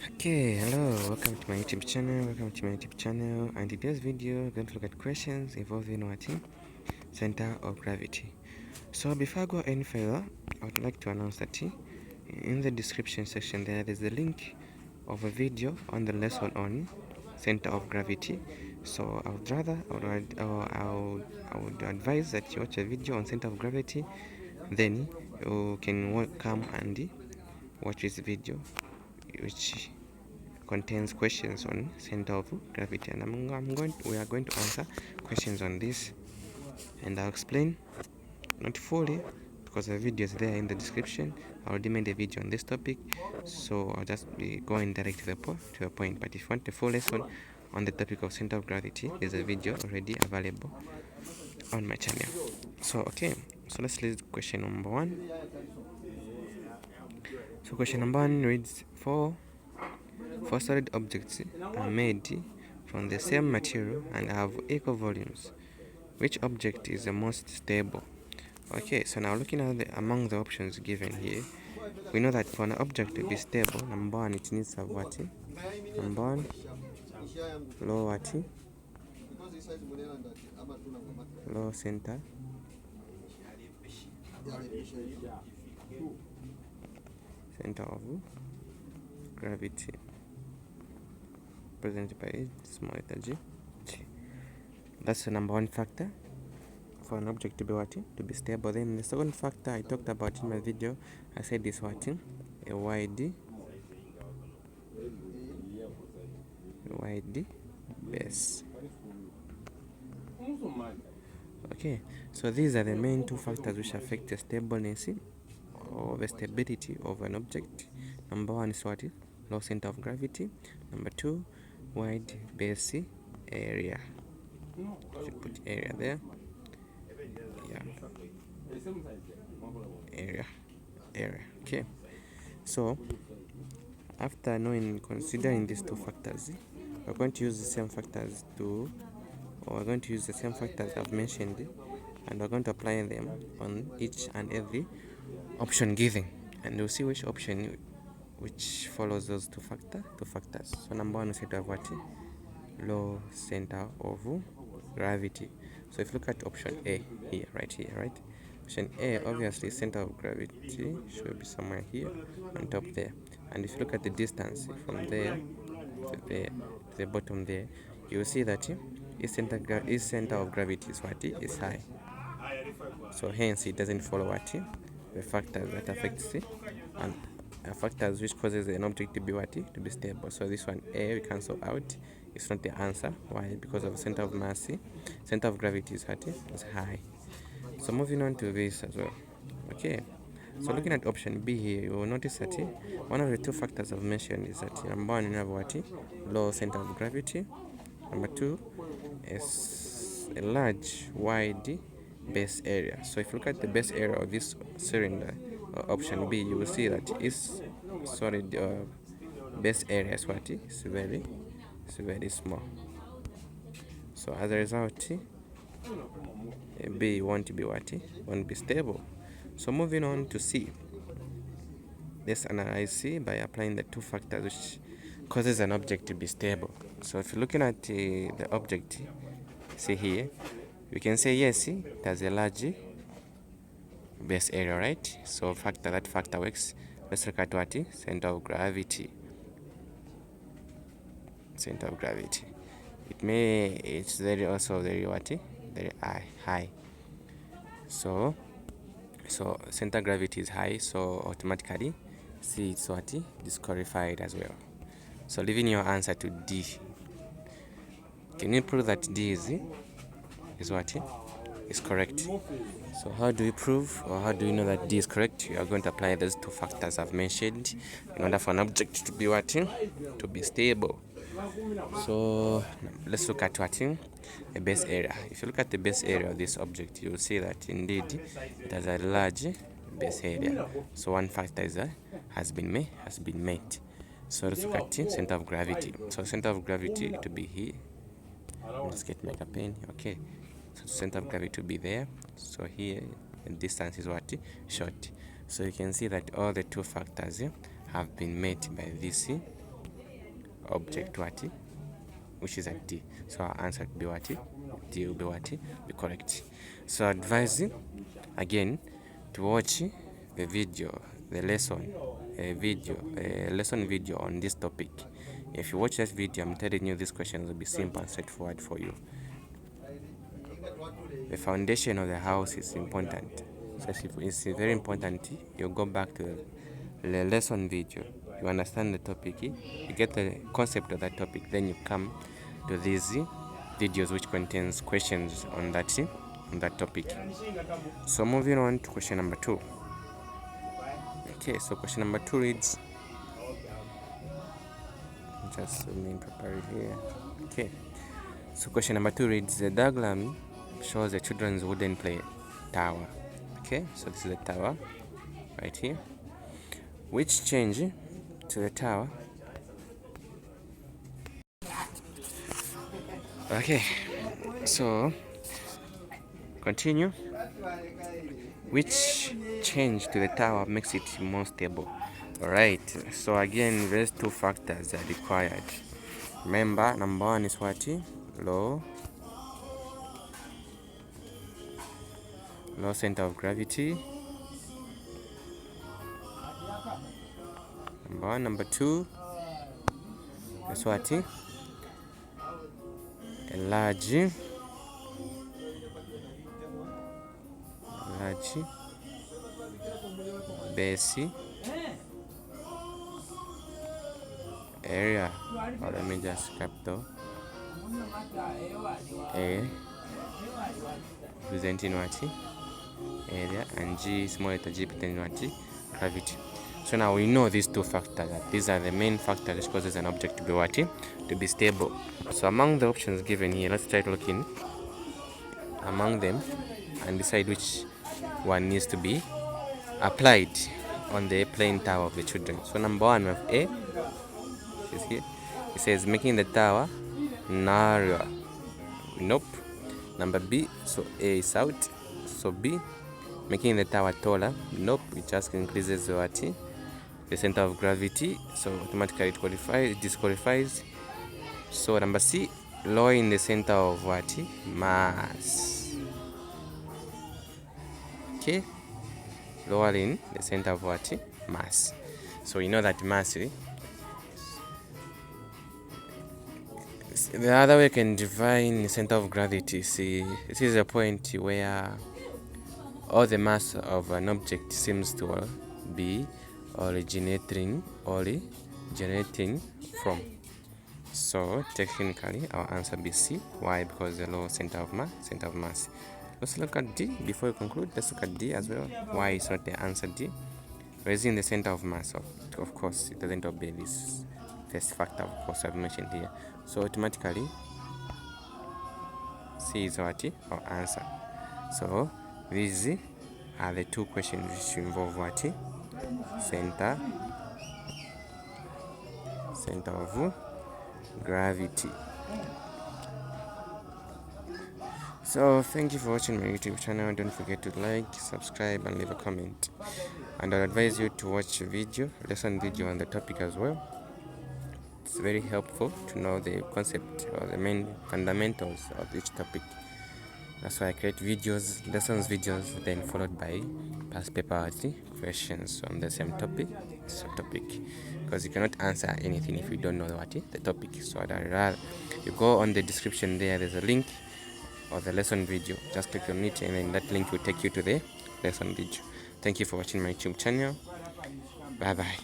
Okay, hello, welcome to my YouTube channel. And in today's video we're going to look at questions involving what? Center of gravity. So before I go any further, I would like to announce that in the description section there's a link of a video on the lesson on center of gravity. So I would advise that you watch a video on center of gravity, then you can come and watch this video, which contains questions on center of gravity, and we are going to answer questions on this, and I'll explain, not fully because the video is there in the description. I already made a video on this topic, so I'll just be going direct to the point. But if you want a full lesson on the topic of center of gravity, there's a video already available on my channel. So okay, so let's read question number one. So question number one reads, four solid objects are made from the same material and have equal volumes. Which object is the most stable? Okay, so now looking at among the options given here, we know that for an object to be stable, number one, it needs to have what? Number one, low what? Low center of gravity, represented by small letter g. That's the number one factor for an object to be what? To be stable. Then the second factor I talked about in my video, I said is what? A wide base. Okay, so these are the main two factors which affect the stableness or the stability of an object. Number one is what? Low center of gravity. Number two, wide base area. Should put area there. Yeah. Area. Okay. So after considering these two factors, we're going to use the same factors I've mentioned, and we're going to apply them on each and every option given, and we'll see which option which follows those two factors. So number one, we said to have what? Low center of gravity. So if you look at option A here, right? Option A, obviously center of gravity should be somewhere here on top there. And if you look at the distance from there to there, to the bottom there, you will see that its center of gravity is what? Is high. So hence it doesn't follow what? The factors that affects it, and factors which causes an object to be what? To be stable. So this one, A, we cancel out. It's not the answer. Why? Because of center of mass. Center of gravity is what? Is high. So moving on to this as well. Okay. So looking at option B here, you will notice that one of the two factors I've mentioned is that number one, you have what? Low center of gravity. Number two is a large, wide base area. So if you look at the base area of this cylinder, option B, you will see that its solid base area is what? It's very small. So as a result, B won't be what? Won't be stable. So moving on to C. Let's analyze C by applying the two factors which causes an object to be stable. So if you're looking at the object, see here, you can say yes, it has a large base area, right? So that factor works. Let's look at what? Center of gravity. It's very what? Very high. So center gravity is high, so automatically C is what? Disqualified as well. So leaving your answer to D. Can you prove that D is what? Is correct? So how do you prove, or how do you know that D is correct? You are going to apply those two factors I've mentioned in order for an object to be what? To be stable. So let's look at what? A base area. If you look at the base area of this object, you will see that indeed it has a large base area. So one factor has been met. So let's look at center of gravity. So center of gravity to be here. Let's get my pen. Okay. So center of gravity to be there. So here the distance is what? Short. So you can see that all the two factors have been met by this object what, which is a D. So our answer will be what? D will be what? Be correct. So I advise you again to watch the video, the lesson video on this topic. If you watch that video, I'm telling you, these questions will be simple and straightforward for you. The foundation of the house is important. So it's very important you go back to the lesson video, you understand the topic, you get the concept of that topic, then you come to these videos which contains questions on that topic. So moving on to question number 2. Okay, so question number 2 reads, just let me prepare it here. Okay, so question number 2 reads, the diagram shows a children's wooden play tower. Okay, so this is the tower right here. Which change to the tower? Okay, so continue. Which change to the tower makes it more stable? Alright, so again, there's 2 factors that are required. Remember, number 1 is what? Low center of gravity. Number 1. Number 2 is what? A large base area. Or let me just capital A representing what? Area, and G, small letter G, representing what? Gravity. So now we know these 2 factors. These are the main factors which causes an object to be what? To be stable. So among the options given here, let's try to look in among them and decide which one needs to be applied on the plane tower of the children. So number 1, we have A, which is here. It says making the tower narrower. Nope. Number B, so A is out. So B, making the tower taller. Nope, it just increases what? The center of gravity. So automatically it disqualifies. So number C, lowering the center of what? Mass. Okay, lowering the center of what? Mass. So you know that mass, the other way you can define the center of gravity. See, this is a point where all the mass of an object seems to be originating from. So technically our answer be C. Why? Because the low center of mass. Let's look at D before we conclude. Let's look at D as well. Why is not the answer D? Raising the center of mass, of course, it doesn't obey this first factor, of course, I've mentioned here. So automatically C is what? Our answer. So these are the 2 questions which involve what? Center of gravity. So thank you for watching my YouTube channel. Don't forget to like, subscribe, and leave a comment. And I'll advise you to watch a lesson video on the topic as well. It's very helpful to know the concept or the main fundamentals of each topic. That's why I create lessons videos, then followed by past paper questions on the same topic. Because you cannot answer anything if you don't know what the topic. So I'd rather you go on the description there. There's a link of the lesson video. Just click on it, and then that link will take you to the lesson video. Thank you for watching my YouTube channel. Bye bye.